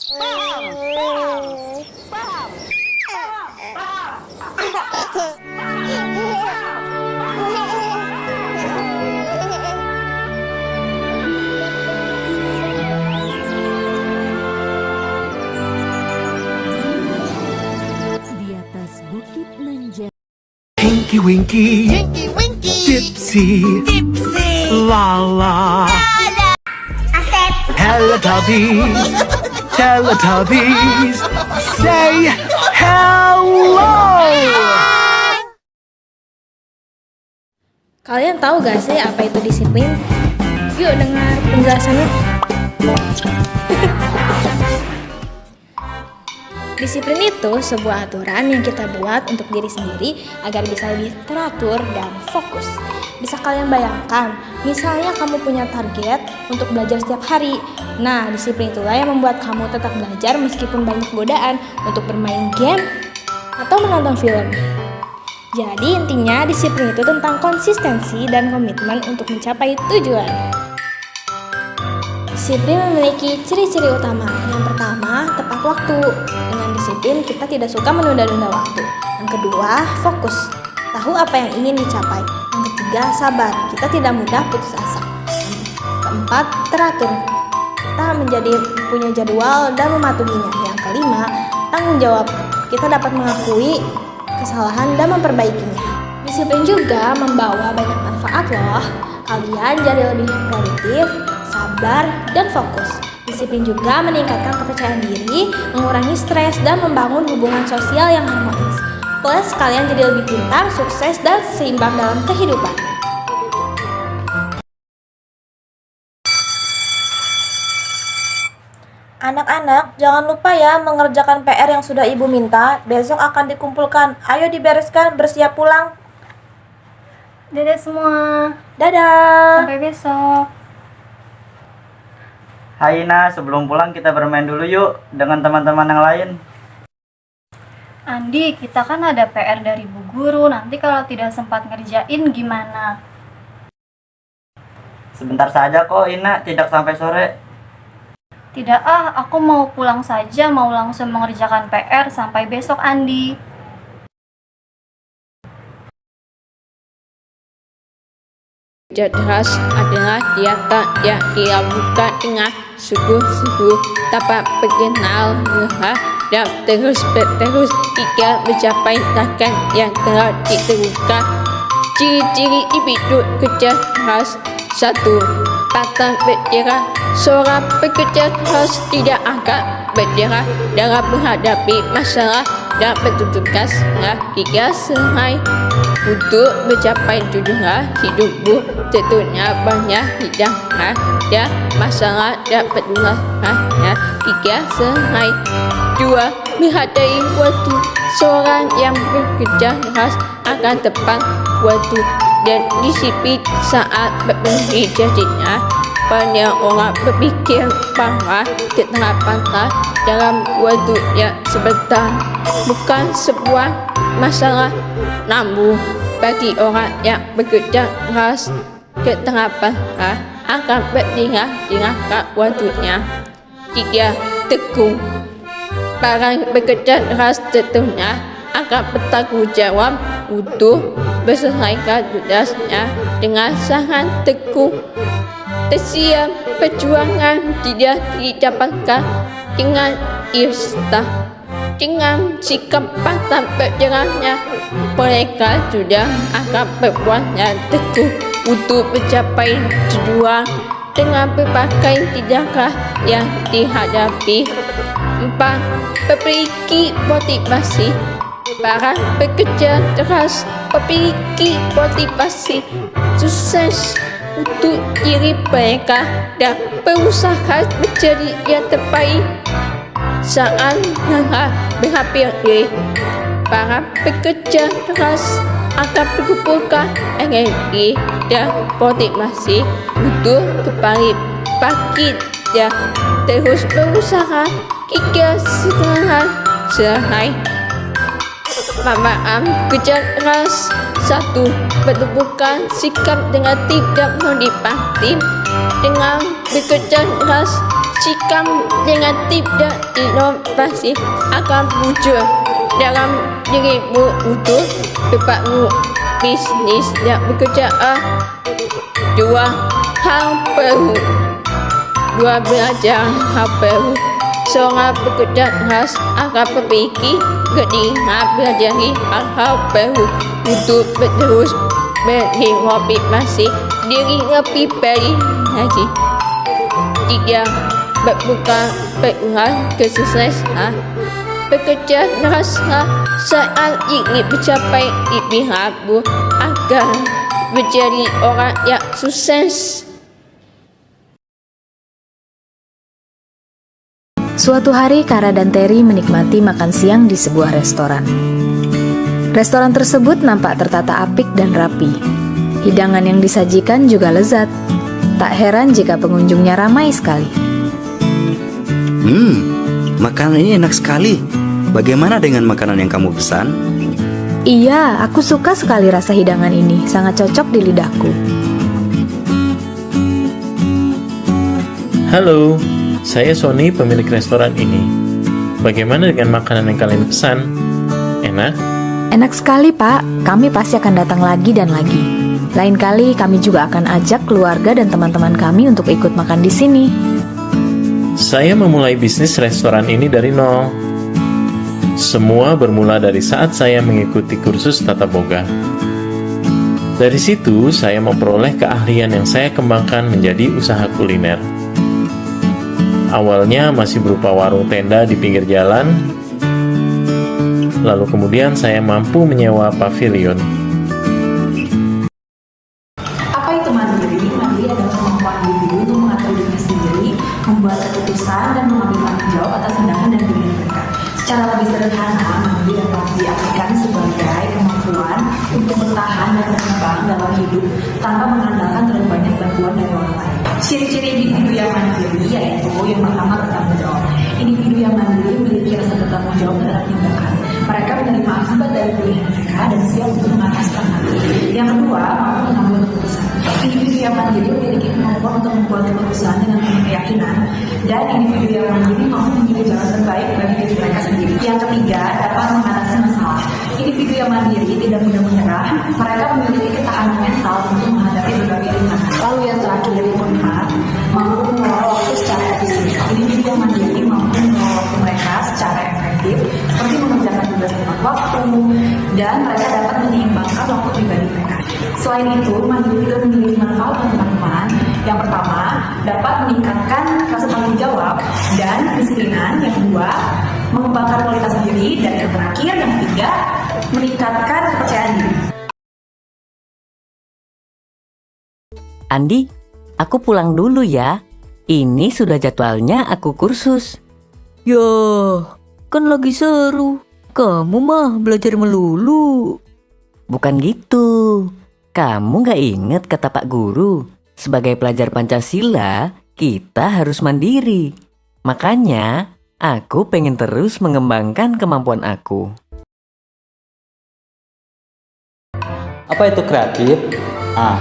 Di atas bukit Nanjak. Tinky Winky, Dipsy, Lala, Teletubbies, say hello! Kalian tahu gak sih apa itu disiplin? Yuk dengar penjelasannya. Disiplin itu sebuah aturan yang kita buat untuk diri sendiri agar bisa lebih teratur dan fokus. Bisa kalian bayangkan, misalnya kamu punya target untuk belajar setiap hari. Nah, disiplin itulah yang membuat kamu tetap belajar meskipun banyak godaan untuk bermain game atau menonton film. Jadi intinya disiplin itu tentang konsistensi dan komitmen untuk mencapai tujuan. Disiplin memiliki ciri-ciri utama. Yang pertama, tepat waktu. Dengan disiplin kita tidak suka menunda-nunda waktu. Yang kedua, fokus. Tahu apa yang ingin dicapai. Yang ketiga, sabar. Kita tidak mudah putus asa. Keempat, teratur. Kita punya jadwal dan mematuhinya. Yang kelima, tanggung jawab. Kita dapat mengakui kesalahan dan memperbaikinya. Disiplin juga membawa banyak manfaat loh. Kalian jadi lebih produktif, sabar, dan fokus. Disiplin juga meningkatkan kepercayaan diri, mengurangi stres, dan membangun hubungan sosial yang harmonis. Plus, kalian jadi lebih pintar, sukses, dan seimbang dalam kehidupan. Anak-anak, jangan lupa ya mengerjakan PR yang sudah ibu minta. Besok akan dikumpulkan. Ayo dibereskan, bersiap pulang. Dadah semua. Dadah. Sampai besok. Hai Ina, sebelum pulang kita bermain dulu yuk dengan teman-teman yang lain. Andi, kita kan ada PR dari Bu Guru. Nanti kalau tidak sempat ngerjain gimana? Sebentar saja kok Ina, tidak sampai sore. Tidak aku mau pulang saja, mau langsung mengerjakan PR. Sampai besok Andi. Cerdas adalah diata yang dilakukan dengan sungguh-sungguh tanpa mengenal lelah dan terus hingga mencapai target yang telah ditentukan. Ciri-ciri individu kerja keras: 1. Pantang menyerah. Seorang pekerja keras tidak akan menyerah dalam menghadapi masalah dan bertugas hingga selesai. Untuk mencapai tujuan hidupmu tentunya banyak hidangan dan masalah dan penugasannya hingga selesai. 2. Menghargai waktu. Seorang yang bekerja keras akan tepat waktu dan disiplin saat memenuhi janjinya. Banyak orang berpikir bahwa keterlambatan dalam waktu yang sebentar bukan sebuah masalah. Namun, bagi orang yang bekerja keras, keterlambatan akan berdingat waktunya. 3. Tekun. Para bekerja keras tentunya akan bertanggung jawab untuk menyelesaikan tugasnya dengan sangat tekun. Setiap perjuangan tidak didapatkan dengan instan. Dengan sikap pantang menyerahnya, mereka sudah akan berbuat yang teguh untuk mencapai tujuan dengan berbagai tindakan yang dihadapi. 4. Memiliki motivasi. Para pekerja keras memiliki motivasi sukses untuk diri mereka dan berusaha menjadi yang terbaik. Saat menghadapi para pekerja keras akan mengumpulkan energi dan motivasi untuk kembali bangkit dan terus berusaha hingga selesai. Pemahaman kerja keras. 1. Menumbuhkan sikap dengan tidak menyibak tim. Dengan bekerja keras, sikap negatif dan inovasi akan muncul dalam dirimu untuk tempatmu bisnis dan pekerjaan. Dua belajar hal baru. Seorang pekerja keras akan memiliki keinginan belajar hal-hal baru untuk terus menginovasi diri lebih baik lagi. Tiga, bukan peluang kesuksesan. Pekerja keras saat ingin mencapai impianmu agar menjadi orang yang sukses. Suatu hari, Kara dan Terry menikmati makan siang di sebuah restoran. Restoran tersebut nampak tertata apik dan rapi. Hidangan yang disajikan juga lezat. Tak heran jika pengunjungnya ramai sekali. Makanan ini enak sekali. Bagaimana dengan makanan yang kamu pesan? Iya, aku suka sekali rasa hidangan ini. Sangat cocok di lidahku. Halo, saya Sony, pemilik restoran ini. Bagaimana dengan makanan yang kalian pesan? Enak? Enak sekali, Pak. Kami pasti akan datang lagi dan lagi. Lain kali kami juga akan ajak keluarga dan teman-teman kami untuk ikut makan di sini. Saya memulai bisnis restoran ini dari nol. Semua bermula dari saat saya mengikuti kursus tata boga. Dari situ, saya memperoleh keahlian yang saya kembangkan menjadi usaha kuliner. Awalnya masih berupa warung tenda di pinggir jalan, lalu kemudian saya mampu menyewa pavilion. Apa itu mandiri? Mandiri adalah kemampuan individu untuk mengatur dirinya sendiri, membuat keputusan dan mengambil tanggung jawab atas tindakan dan pilihan mereka. Secara lebih sederhana, mandiri dapat diartikan sebagai kemampuan untuk bertahan dan berkembang dalam hidup tanpa mengandalkan terlalu banyak bantuan dari orang lain. Ciri-ciri individu yang mandiri yaitu yang pertama bertanggung jawab. Individu yang mandiri memiliki rasa bertanggung jawab terhadap tindakan. Mereka menerima akibat dari pilihan mereka dan siap untuk mengataskan hal. Yang kedua, mampu mengambil keputusan. Individu yang mandiri memiliki kemampuan untuk membuat keputusan dengan penuh keyakinan, dan individu yang mandiri mampu memilih jalan terbaik bagi diri mereka sendiri. Yang ketiga, dapat mengatasi masalah. Individu yang mandiri tidak mudah menyerah. Mereka memiliki ketahanan mental untuk menghadapi berbagai rintangan. Lalu yang terakhir, keempat, mampu mengelola waktu secara efisien. Individu yang mandiri mampu mengelola waktu mereka secara efektif, seperti mengerjakan tugas tepat waktu, dan mereka dapat menyeimbangkan waktu pribadi mereka. Selain itu, mandiri juga memiliki manfaat untuk teman-teman. Yang pertama, dapat meningkatkan rasa tanggung jawab dan kedisiplinan. Yang kedua, mengembangkan kualitas diri. Dan yang terakhir, yang ketiga, meningkatkan kepercayaan diri. Andi, aku pulang dulu ya. Ini sudah jadwalnya aku kursus. Ya, kan lagi seru. Kamu mah belajar melulu. Bukan gitu. Kamu gak inget kata Pak Guru? Sebagai pelajar Pancasila, kita harus mandiri. Makanya, aku pengen terus mengembangkan kemampuan aku. Apa itu kreatif?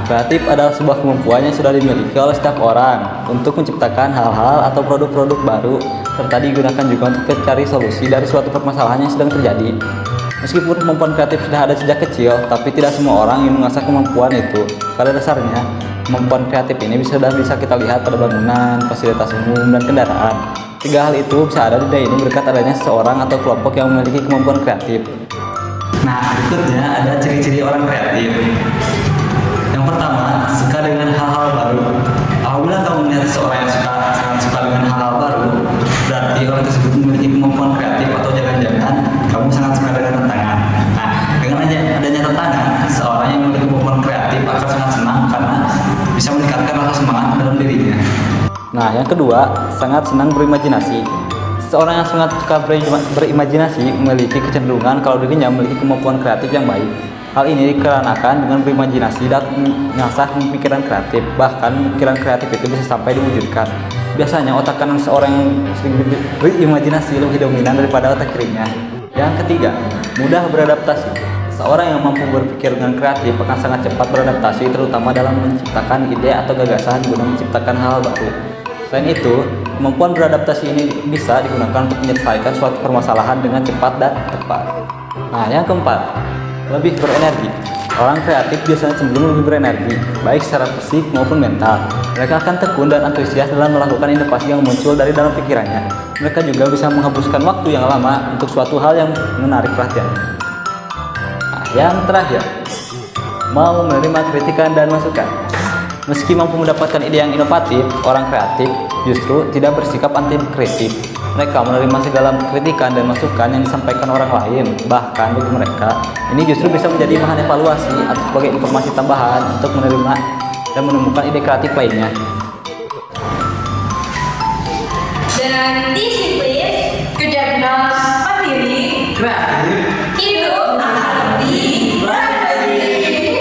Kreatif adalah sebuah kemampuan yang sudah dimiliki oleh setiap orang untuk menciptakan hal-hal atau produk-produk baru, serta digunakan juga untuk mencari solusi dari suatu permasalahan yang sedang terjadi. Meskipun kemampuan kreatif sudah ada sejak kecil, tapi tidak semua orang yang mengasah kemampuan itu. Pada dasarnya, kemampuan kreatif ini sudah bisa kita lihat pada bangunan, fasilitas umum, dan kendaraan. Tiga hal itu bisa ada di dunia ini berkat adanya seseorang atau kelompok yang memiliki kemampuan kreatif. Nah, berikutnya ada ciri-ciri orang kreatif. Yang pertama, suka dengan hal-hal baru. Apabila kamu melihat seseorang yang sangat suka dengan hal-hal baru, berarti orang tersebut memiliki kemampuan kreatif, atau jangan-jangan kamu sangat suka dengan tantangan. Nah, dengan adanya tantangan, seorang yang memiliki kemampuan kreatif akan sangat senang karena bisa meningkatkan rasa semangat dalam dirinya. Nah, yang kedua, sangat senang berimajinasi. Seorang yang sangat suka berimajinasi memiliki kecenderungan kalau dirinya memiliki kemampuan kreatif yang baik. Hal ini dikarenakan dengan berimajinasi dan mengasah pemikiran kreatif, bahkan pemikiran kreatif itu bisa sampai diwujudkan. Biasanya otak kanan seorang yang sering berimajinasi lebih dominan daripada otak kirinya. Yang ketiga, mudah beradaptasi. Seorang yang mampu berpikir dengan kreatif akan sangat cepat beradaptasi, terutama dalam menciptakan ide atau gagasan guna menciptakan hal baru. Selain itu, kemampuan beradaptasi ini bisa digunakan untuk menyelesaikan suatu permasalahan dengan cepat dan tepat. Nah, yang keempat, lebih berenergi. Orang kreatif biasanya cenderung lebih berenergi, baik secara fisik maupun mental. Mereka akan tekun dan antusias dalam melakukan inovasi yang muncul dari dalam pikirannya. Mereka juga bisa menghabiskan waktu yang lama untuk suatu hal yang menarik perhatiannya. Nah, yang terakhir, mau menerima kritikan dan masukan. Meski mampu mendapatkan ide yang inovatif, orang kreatif justru tidak bersikap anti kritik. Mereka menerima segala kritikan dan masukan yang disampaikan orang lain. Bahkan bagi mereka, ini justru bisa menjadi bahan evaluasi atau sebagai informasi tambahan untuk menerima dan menemukan ide kreatif lainnya. Dan disiplin, kerja keras, mandiri, kreatif, hidup akan lebih berenergi.